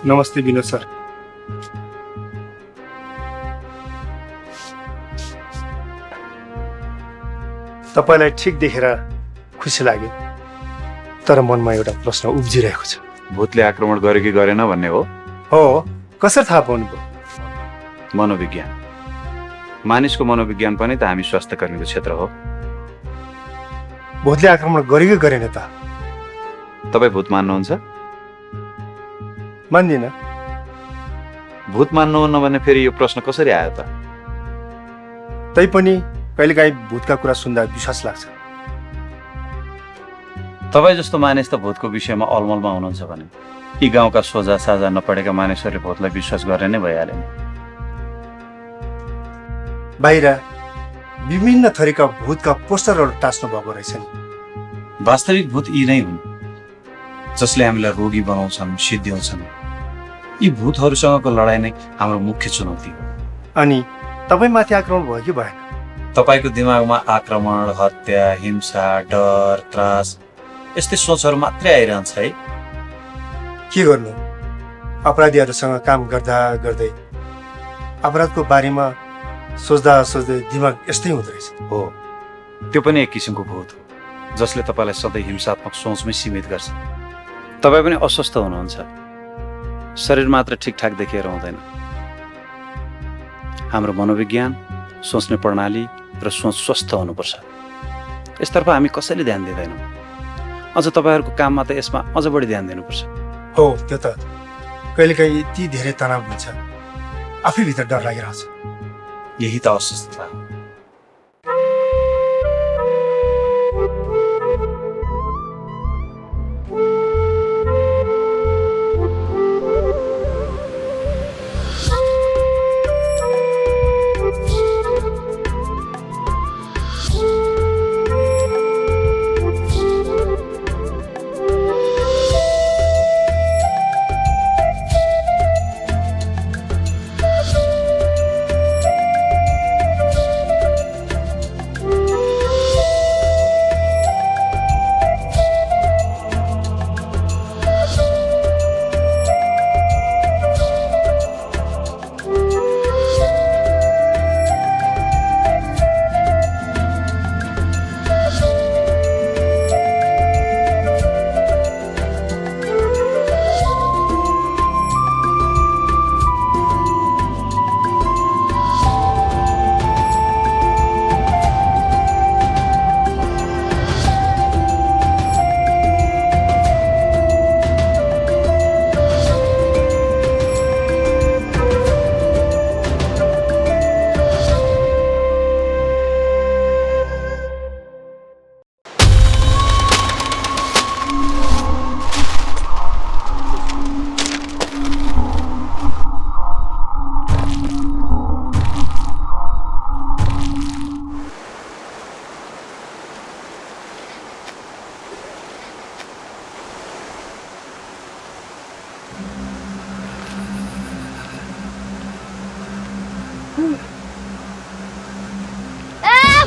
नमस्ते विनोद सर। तपाईलाई ठिक देखेर खुसी लाग्यो, तर मनमा एउटा प्रश्न उब्जिरहेको छ। भूतले आक्रमण गर्यो कि गरेन भन्ने हो? हो, कसरी थाहा पाउनुभयो? मनोविज्ञान। मानिसको मनोविज्ञान पनि त हामी स्वास्थ्य कर्मीको क्षेत्र हो। भूतले आक्रमण गर्यो कि गरेन त? तपाईँ भूत मान्नुहुन्छ? मान्दिनँ। भूत मान्नुहुन्न भने फेरि यो प्रश्न कसरी आयो त? तैपनि कहिलेकाहीँ भूतका कुरा सुन्दा विश्वास लाग्छ। तपाईँ जस्तो मानिस त भूतको विषयमा अलमलमा हुनुहुन्छ भने यी गाउँका सोझा साझा नपढेका मानिसहरूले भूतलाई विश्वास गर्ने नै भइहाल्यो नि। बाहिर विभिन्न थरीका भूतका पोस्टरहरू टाँच्नु भएको रहेछ नि। वास्तविक भूत यी नै हुन् जसले हामीलाई रोगी बनाउँछन्, सिद्ध्याउँछन्। यी भूतहरूसँगको लडाइँ नै हाम्रो मुख्य चुनौती हो। अनि तपाईँमाथि आक्रमण भयो कि भएन? तपाईँको दिमागमा आक्रमण, हत्या, हिंसा, डर, त्रास यस्तै सोचहरू मात्रै आइरहन्छ है। के गर्नु, अपराधीहरूसँग काम गर्दा गर्दै अपराधको बारेमा सोच्दा सोच्दै दिमाग यस्तै हुँदो रहेछ। हो, त्यो पनि एक किसिमको भूत हो जसले तपाईँलाई सधैँ हिंसात्मक सोचमै सीमित गर्छ। तपाईँ पनि अस्वस्थ हुनुहुन्छ, शरीर मात्र ठिकठाक देखिएर हुँदैन। हाम्रो मनोविज्ञान, सोच्ने प्रणाली र सोच स्वस्थ हुनुपर्छ। यसतर्फ हामी कसैले ध्यान दिँदैनौँ। अझ तपाईँहरूको काममा त यसमा अझ बढी ध्यान दिनुपर्छ। हो, त्यो त कहिलेकाहीँ यति धेरै तनाव हुन्छ, आफैभित्र डर लागिरहेछ। यही त अस्वस्थता हो।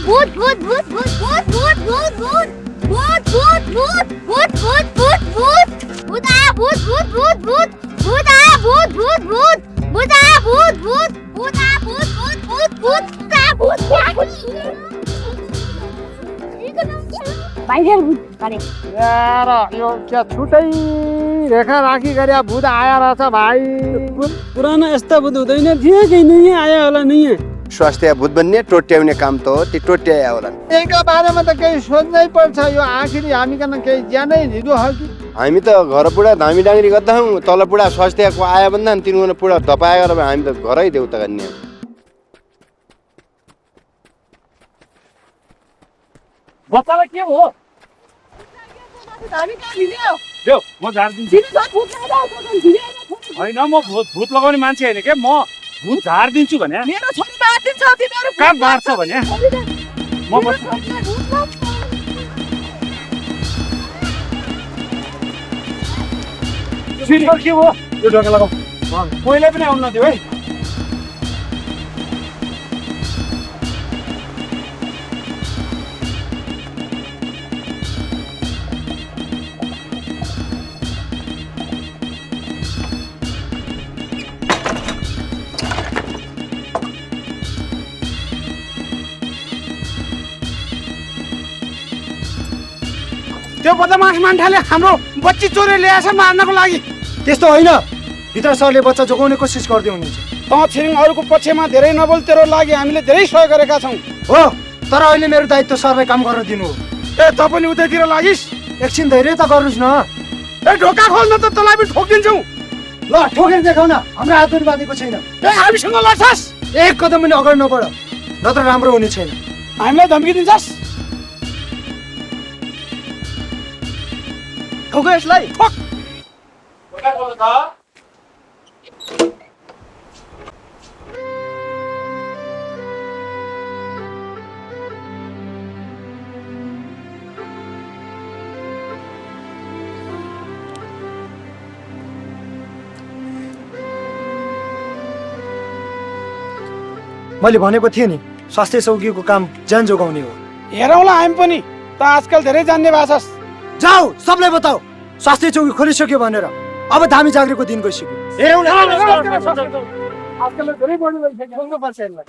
भूत भूत भूत भूत भूत भूत भूत भूत भूत भूत भूत भूत भूत भूत भूत भूत भूत भूत आ भूत भूत भूत भूत आ भूत भूत भूत आ भूत भूत भूत भूत भूत बाहिर भूत अरे यार यो क्या छुट्टै रेखा राखी गरे भूत आया रहेछ भाइ। पुराना यस्ता भूत हुँदैन थियो कि नयाँ आयो होला नयाँ। स्वास्थ्य भूत बन्ने टोट्याउने काम त हो, ती टोट्याए होला। यसको बारेमा त केही सोच्नै पर्छ। यो आखिरी हामीकन केही ज्यानै लिँदो हो कि? हामी त घर पुरा धामी डाङ्री गर्दा हौँ, तल पुरा स्वास्थ्यको आयो भन्दा तिनीहरू पुरा धपाएर हामी त घरै देऊ त गर्ने। बच्चालाई के हो? देऊ म झारिदिन्छु। होइन म भूत लगाउने मान्छे होइन के, म भूत झारिदिन्छु भने। मेरो छोरी मार्दिन्छ तिमीहरु। कहाँ मार्छ भने म बस्छु। सिल्भर के हो यो ढोका लगाऊ। पहिल्यै पनि आउनु नदियो है। त्यो बदमास मान्छेले हाम्रो बच्ची चोरेर ल्याएछ मार्नको लागि। त्यस्तो होइन, भित्र सरले बच्चा जोगाउने कोसिस गर्दै हुनुहुन्छ। त छिरिङ अरूको पक्षमा धेरै नबोल, तेरो लागि हामीले धेरै सहयोग गरेका छौँ। हो, तर अहिले मेरो दायित्व सरलाई काम गर्न दिनु हो। ए त पनि उतैतिर लागिस्? एकछिन धैर्य त गर्नुहोस् न। ए ढोका खोल्न त तँलाई पनि ठोकिदिन्छौँ। ल ठोकेर देखाउन, हाम्रो हातहरू बाँधेको छैन। ए हामीसँग लड्छस्? एक कदम पनि अगाडि नबढ, नत्र राम्रो हुने छैन। हामीलाई धम्की दिन्छस्? ठोक यसलाई, ठोक। मैले भनेको थिएँ नि, स्वास्थ्य चौकीको काम ज्यान जोगाउने हो। हेरौँला हामी पनि, त आजकल धेरै जान्ने भाषास्। जाऊ सबलाई बताऊ स्वास्थ्य चौकी खोलिसक्यो भनेर। अब धामी जागरेको दिन गइसक्यो। आजकल धेरै बढी भइसक्यो पर्छ यसलाई।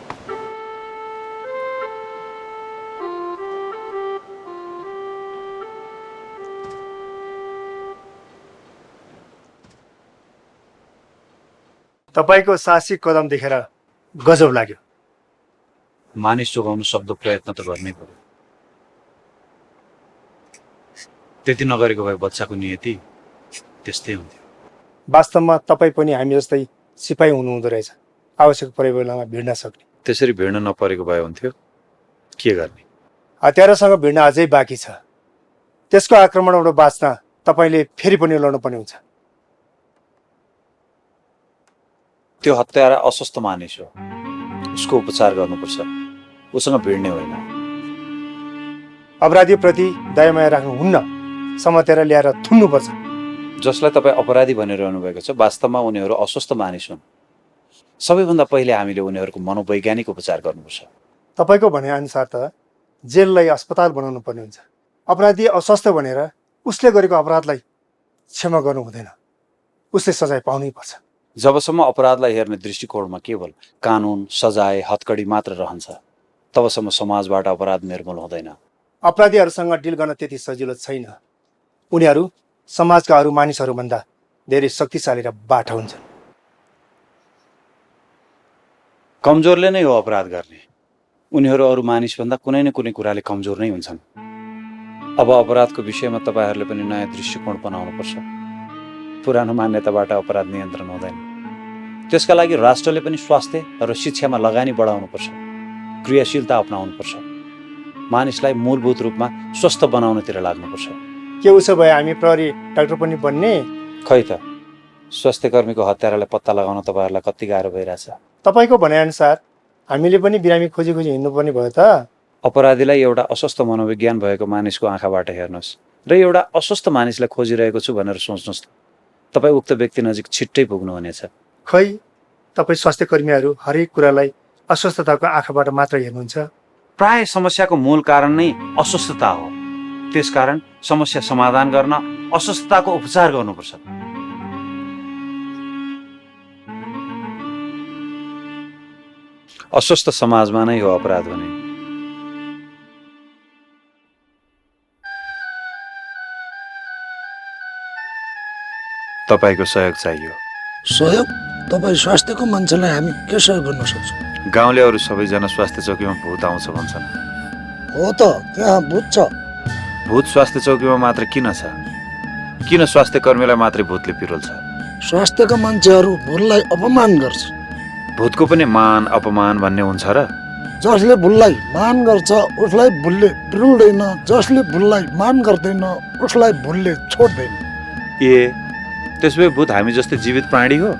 तपाईँको साहसिक कदम देखेर गजब लाग्यो। मानिस जोगाउनु सक्दो प्रयत्न त गर्नै पर्यो। त्यति नगरेको भए बच्चाको नियति त्यस्तै हुन्थ्यो। वास्तवमा तपाईँ पनि हामी जस्तै सिपाही हुनुहुँदो रहेछ, आवश्यक परेको बेलामा भिड्न सक्ने। त्यसरी भिड्न नपरेको भए हुन्थ्यो, के गर्ने? हतियारसँग भिड्न अझै बाँकी छ। त्यसको आक्रमणबाट बाँच्न तपाईँले फेरि पनि लड्नुपर्ने हुन्छ। त्यो हत्यारा अस्वस्थ मानिस हो, उसको उपचार गर्नुपर्छ, उसँग भिड्ने होइन। अपराधीप्रति दयामाया राख्नुहुन्न, समातेर ल्याएर थुन्नुपर्छ। जसलाई तपाईँ अपराधी भनिरहनु भएको छ, वास्तवमा उनीहरू अस्वस्थ मानिस हुन्। सबैभन्दा पहिले हामीले उनीहरूको मनोवैज्ञानिक उपचार गर्नुपर्छ। तपाईँको भनाइअनुसार त जेललाई अस्पताल बनाउनु पर्ने हुन्छ। अपराधी अस्वस्थ भनेर उसले गरेको अपराधलाई क्षमा गर्नु हुँदैन, उसले सजाय पाउनै पर्छ। जबसम्म अपराधलाई हेर्ने दृष्टिकोणमा केवल कानुन, सजाय, हतकडी मात्र रहन्छ, तबसम्म समाजबाट अपराध निर्मूल हुँदैन। अपराधीहरूसँग डिल गर्न त्यति सजिलो छैन। उनीहरू समाजका अरू मानिसहरूभन्दा धेरै शक्तिशाली र बाठा हुन्छन्। कमजोरले नै हो अपराध गर्ने। उनीहरू अरू मानिसभन्दा कुनै न कुनै कुराले कमजोर नै हुन्छन्। अब अपराधको विषयमा तपाईँहरूले पनि नयाँ दृष्टिकोण बनाउनुपर्छ। पुरानो मान्यताबाट अपराध नियन्त्रण हुँदैन। त्यसका लागि राष्ट्रले पनि स्वास्थ्य र शिक्षामा लगानी बढाउनुपर्छ, क्रियाशीलता अपनाउनुपर्छ, मानिसलाई मूलभूत रूपमा स्वस्थ बनाउनतिर लाग्नुपर्छ। के उसो भए हामी प्रहरी डाक्टर पनि बन्ने? खै त, स्वास्थ्य कर्मीको हत्यारालाई पत्ता लगाउन तपाईँहरूलाई कति गाह्रो भइरहेछ। तपाईँको भनाइअनुसार हामीले पनि बिरामी खोजी खोजी हिँड्नुपर्ने भयो त? अपराधीलाई एउटा अस्वस्थ मनोविज्ञान भएको मानिसको आँखाबाट हेर्नुहोस् र एउटा अस्वस्थ मानिसलाई खोजिरहेको छु भनेर सोच्नुहोस् त, तपाईँ उक्त व्यक्ति नजिक छिट्टै पुग्नुहुनेछ। खै, तपाईँ स्वास्थ्य कर्मीहरू हरेक कुरालाई अस्वस्थताको आँखाबाट मात्र हेर्नुहुन्छ। प्राय समस्याको मूल कारण नै अस्वस्थता हो। त्यसकारण समस्या समाधान गर्न अस्वस्थताको उपचार गर्नुपर्छ। अस्वस्थ समाजमा नै हो अपराध हुने। तपाईँको सहयोग चाहियो। सहयोग? तपाईँ स्वास्थ्यको मान्छेलाई हामी के सहयोग गर्न सक्छौँ? गाउँलेहरू सबैजना स्वास्थ्य चौकीमा भूत आउँछ भन्छन्। हो त, त्यहाँ भूत छ। भूत स्वास्थ्य चौकीमा मात्र किन छ? किन स्वास्थ्य कर्मीलाई मात्रै भूतले पिरोल्छ? स्वास्थ्यका मान्छेहरू भूतलाई अपमान गर्छ। भूतको पनि मान अपमान भन्ने हुन्छ र? जसले भूतलाई मान गर्छ उसलाई भूतले पिरोल्दैन, जसले भूतलाई मान गर्दैन उसलाई भूतले छोड्दैन। ए, त्यसो भए भूत हामी जस्तै जीवित प्राणी हो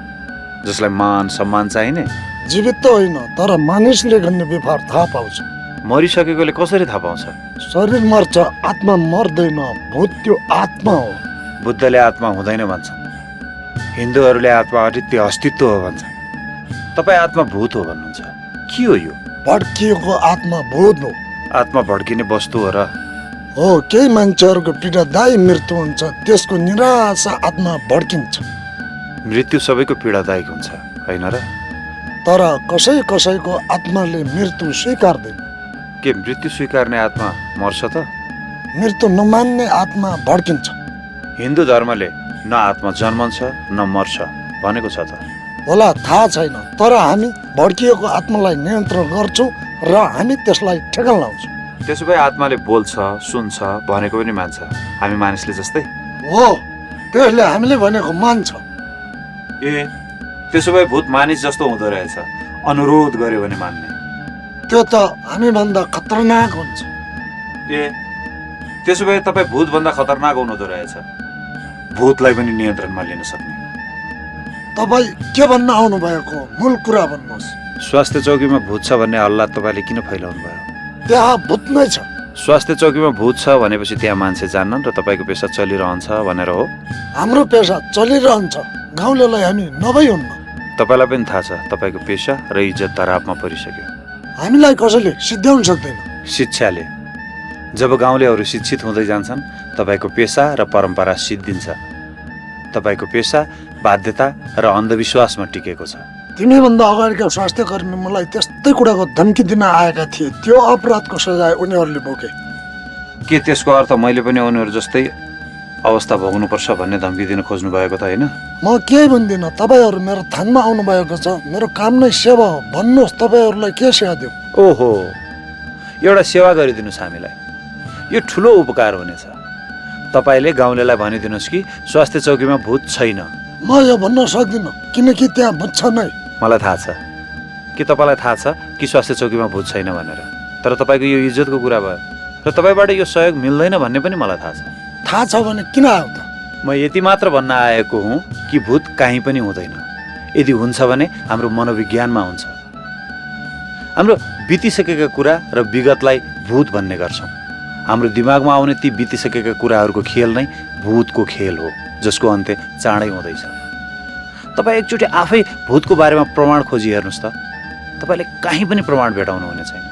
जसलाई मान सम्मान चाहिने? जीवित त होइन, तर मानिसले गर्ने व्यवहार थाहा पाउँछ। मरिसकेकोले कसरी थाहा पाउँछ? शरीर मर्छ, आत्मा मर्दैन। भूत त्यो आत्मा हो। बुद्धले आत्मा हुँदैन भन्छन्, हिन्दूहरूले आत्मा अनित्य अस्तित्व हो भन्छन्। तपाईँ आत्मा भूत हो भन्नुहुन्छ, के हो यो? भड्किएको आत्मा भूत हो। आत्मा भड्किने वस्तु हो र? हो, केही मान्छेहरूको पीडादायी मृत्यु हुन्छ, त्यसको निराशा आत्मा भड्किन्छ। मृत्यु सबैको पीडादायक हुन्छ होइन र? तर कसैको आत्माले मृत्यु स्वीकार्दैन। के मृत्यु स्वीकार्ने आत्मा मर्छ त? मृत्यु नमान्ने आत्मा भड्किन्छ। हिन्दू धर्मले न आत्मा जन्मन्छ न मर्छ भनेको छ त। होला थाहा छैन, तर हामी भड्किएको आत्मालाई नियन्त्रण गर्छौँ र हामी त्यसलाई ठेगान लाउँछौँ। त्यसो भए आत्माले बोल्छ सुन्छ भनेको पनि मान्छ हामी मानिसले जस्तै? हो, त्यसले हामीले भनेको मान्छ। ए त्यसो भए भूत मानिस जस्तो हुँदो रहेछ, अनुरोध गर्यो भने मान्ने। त्यो त हामीभन्दा खतरनाक हुन्छ। ए त्यसो भए तपाईँ भूतभन्दा खतरनाक हुनुहुँदो रहेछ, भूतलाई पनि नियन्त्रणमा लिन सक्ने। तपाईँ के भन्न आउनुभएको मूल कुरा भन्नुहोस्। स्वास्थ्य चौकीमा भूत छ भन्ने हल्ला तपाईँले किन फैलाउनु भयो? त्यहाँ भूत नै छ। स्वास्थ्य चौकीमा भूत छ भनेपछि त्यहाँ मान्छे जान्नन् र तपाईँको पेसा चलिरहन्छ भनेर हो? हाम्रो पेसा चलिरहन्छ, गाउँलेलाई हामी नभई हुन्न। तपाईँलाई पनि थाहा छ तपाईँको पेसा र इज्जत धरापमा परिसक्यो। हामीलाई कसैले सिद्ध्याउन सक्दैन। शिक्षाले जब गाउँलेहरू शिक्षित हुँदै जान्छन् तपाईँको पेसा र परम्परा सिद्धिन्छ। तपाईँको पेसा बाध्यता र अन्धविश्वासमा टिकेको छ। तिमीभन्दा अगाडिका स्वास्थ्य कर्मी मलाई त्यस्तै कुराको धम्की दिन आएका थिए। त्यो अपराधको सजाय उनीहरूले भोगे। के त्यसको अर्थ मैले पनि उनीहरू जस्तै अवस्था भोग्नुपर्छ भन्ने धम्की दिन खोज्नु भएको त होइन? म केही भन्दिनँ। तपाईँहरू मेरो थानमा आउनुभएको छ, मेरो काम नै सेवा हो। भन्नुहोस् तपाईँहरूलाई के सेवा देऊ? ओहो, एउटा सेवा गरिदिनुहोस् हामीलाई, यो ठुलो उपकार हुनेछ। तपाईँले गाउँलेलाई भनिदिनुहोस् कि स्वास्थ्य चौकीमा भूत छैन। म यो भन्न सक्दिनँ, किनकि त्यहाँ भूत छ नै। मलाई थाहा छ कि तपाईँलाई थाहा छ कि स्वास्थ्य चौकीमा भूत छैन भनेर, तर तपाईँको यो इज्जतको कुरा भयो र तपाईँबाट यो सहयोग मिल्दैन भन्ने पनि मलाई थाहा छ। थाहा छ भने किन आयो त? म यति मात्र भन्न आएको हुँ कि भूत कहीँ पनि हुँदैन। यदि हुन्छ भने हाम्रो मनोविज्ञानमा हुन्छ। हाम्रो बितिसकेका कुरा र विगतलाई भूत भन्ने गर्छौँ। हाम्रो दिमागमा आउने ती बितिसकेका कुराहरूको खेल नै भूतको खेल हो, जसको अन्त्य चाँडै हुँदैछ। तपाईँ एकचोटि आफै भूतको बारेमा प्रमाण खोजी हेर्नुहोस् त, तपाईँले कहीँ पनि प्रमाण भेटाउनु हुने छैन।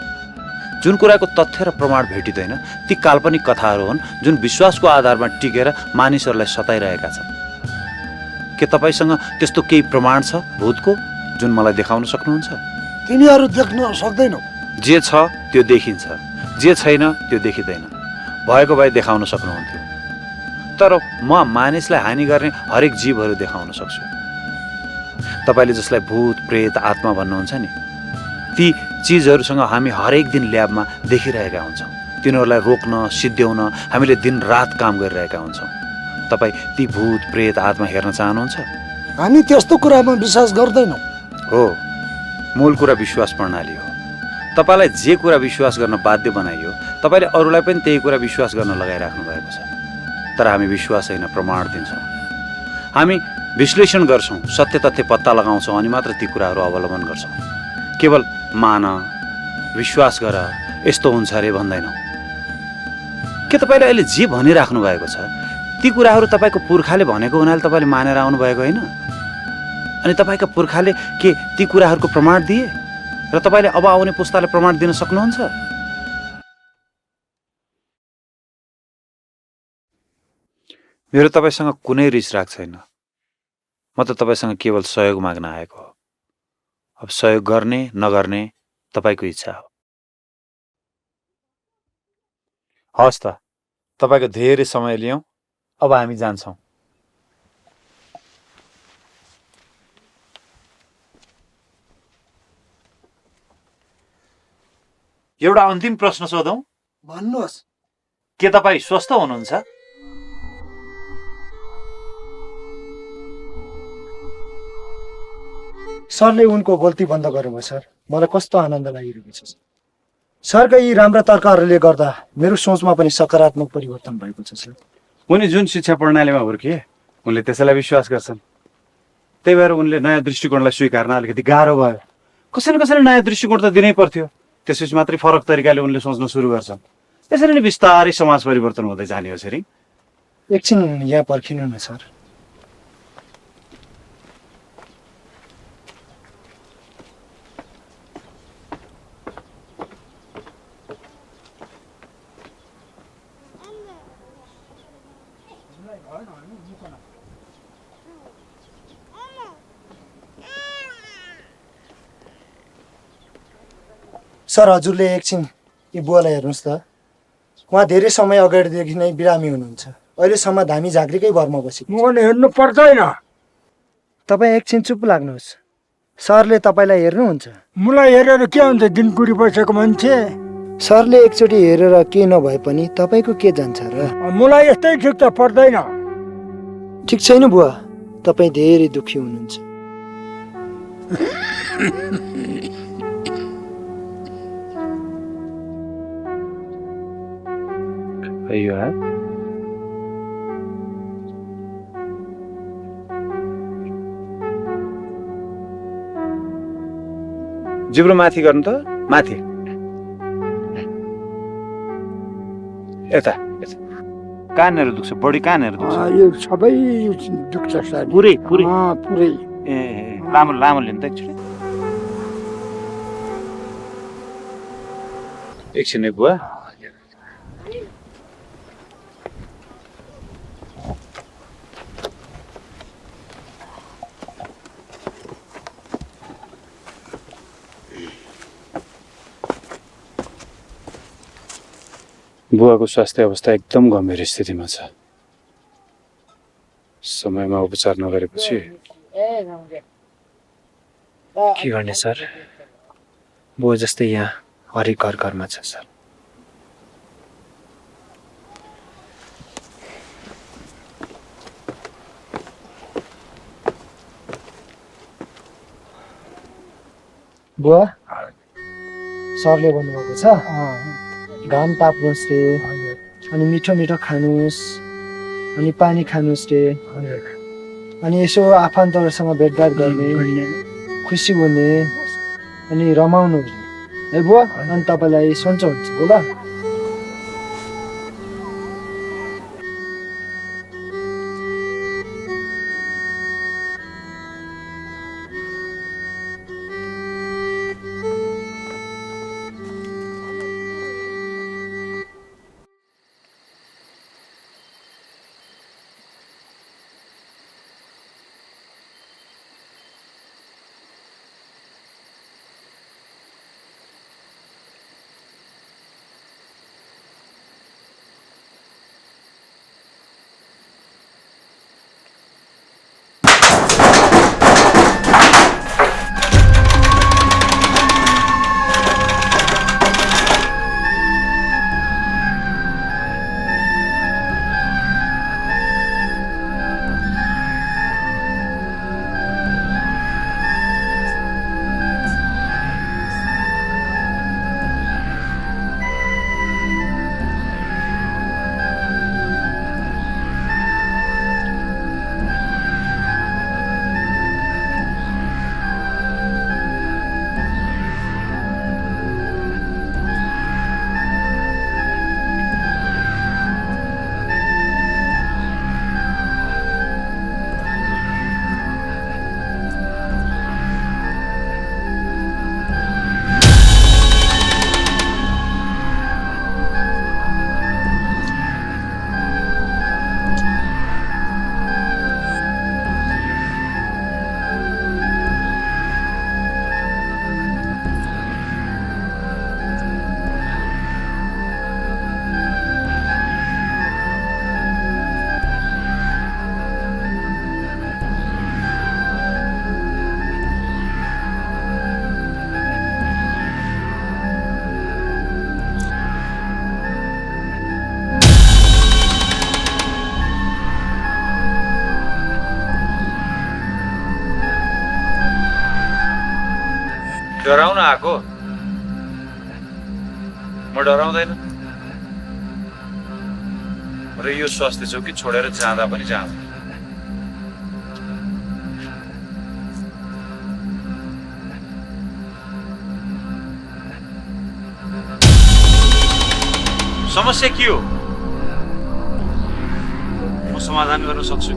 जुन कुराको तथ्य र प्रमाण भेटिँदैन ती काल्पनिक कथाहरू हुन् जुन विश्वासको आधारमा टिकेर मानिसहरूलाई सताइरहेका छन्। के तपाईँसँग त्यस्तो केही प्रमाण छ भूतको जुन मलाई देखाउन सक्नुहुन्छ? तिमीहरू देख्न सक्दैनौ। जे छ त्यो देखिन्छ, जे छैन त्यो देखिँदैन। भएको भए देखाउन सक्नुहुन्थ्यो, तर म मानिसलाई हानि गर्ने हरेक जीवहरू देखाउन सक्छु। तपाईँले जसलाई भूत प्रेत आत्मा भन्नुहुन्छ नि, ती चिजहरूसँग हामी हरेक दिन ल्याबमा देखिरहेका हुन्छौँ। तिनीहरूलाई रोक्न सिद्ध्याउन हामीले दिन रात काम गरिरहेका हुन्छौँ। तपाईँ ती भूत प्रेत आत्मा हेर्न चाहनुहुन्छ? हामी त्यस्तो कुरामा विश्वास गर्दैनौँ। हो, मूल कुरा विश्वास प्रणाली हो। तपाईँलाई जे कुरा विश्वास गर्न बाध्य बनाइयो तपाईँले अरूलाई पनि त्यही कुरा विश्वास गर्न लगाइराख्नु भएको छ। तर हामी विश्वास होइन प्रमाण दिन्छौँ। हामी विश्लेषण गर्छौँ, सत्य तथ्य पत्ता लगाउँछौँ अनि मात्र ती कुराहरू अवलम्बन गर्छौँ। केवल मान विश्वास गर यस्तो हुन्छ अरे भन्दैनौँ। के तपाईँले अहिले जे भनिराख्नु भएको छ ती कुराहरू तपाईँको पुर्खाले भनेको हुनाले तपाईँले मानेर आउनु भएको होइन? अनि तपाईँका पुर्खाले के ती कुराहरूको प्रमाण दिए र तपाईँले अब आउने पुस्तालाई प्रमाण दिन सक्नुहुन्छ? मेरो तपाईँसँग कुनै रिस राग छैन। म त तपाईँसँग केवल सहयोग माग्न आएको हो। अब सहयोग गर्ने नगर्ने तपाईँको इच्छा हो। हस् त, तपाईँको धेरै समय लियौँ, अब हामी जान्छौँ। एउटा अन्तिम प्रश्न सोधौँ? भन्नुहोस्। के तपाईँ स्वस्थ हुनुहुन्छ? सरले उनको गल्ती बन्द गर्नुभयो सर। मलाई कस्तो आनन्द लागिरहेको छ सरका यी राम्रा तर्कहरूले गर्दा मेरो सोचमा पनि सकारात्मक परिवर्तन भएको छ सर। उनी जुन शिक्षा प्रणालीमा हुर्किए उनले त्यसैलाई विश्वास गर्छन्। त्यही भएर उनले नयाँ दृष्टिकोणलाई स्वीकार्न अलिकति गाह्रो भयो। कसैले नयाँ दृष्टिकोण त दिनै पर्थ्यो, त्यसपछि मात्रै फरक तरिकाले उनले सोच्न सुरु गर्छन्। त्यसरी नै बिस्तारै समाज परिवर्तन हुँदै जाने हो छिरिङ। एकछिन यहाँ पर्खिनु न सर। सर हजुरले एकछिन यो बुवालाई हेर्नुहोस् त। उहाँ धेरै समय अगाडिदेखि नै बिरामी हुनुहुन्छ। अहिलेसम्म धामी झाँक्रीकै भरमा बसेको। म पनि हेर्नु पर्दैन। तपाईँ एकछिन चुप लाग्नुहोस्। सरले तपाईँलाई हेर्नुहुन्छ। मलाई हेरेर के हुन्छ, दिनकुरी बसेको मान्छे। सरले एकचोटि हेरेर के नभए पनि तपाईँको के जान्छ र? मलाई यस्तै ठिक त पर्दैन। ठिक छैन बुवा, तपाईँ धेरै दुःखी हुनुहुन्छ। यो है जिब्रो माथि गर्नु त, माथि यता कानहरू दुख्छ, बढी कानहरू दुख्छ। यो सबै दुख्छ सर। पुरै पुरै पुरै। ए लामो लामो लिनु त एकचोटि। एकछिन है बुवा। बुवाको स्वास्थ्य अवस्था एकदम गम्भीर स्थितिमा छ। समयमा उपचार नगरेपछि के गर्ने सर? बुवा जस्तै यहाँ हरेक घर घरमा छ सर। बुवा, सरले भन्नुभएको छ घाम ताप्नुहोस् रे, अनि मिठो मिठो खानुहोस्, अनि पानी खानुहोस् रे, अनि यसो आफन्तहरूसँग भेटघाट गर्ने, खुसी हुने, अनि रमाउनु है बुवा। अनि तपाईँलाई सन्चो हुन्छ ल। डराउन आएको? म डराउँदैन र यो स्वास्थ्य चौकी छोडेर जाँदा पनि जाँदैन। समस्या के हो? म समाधान गर्न सक्छु।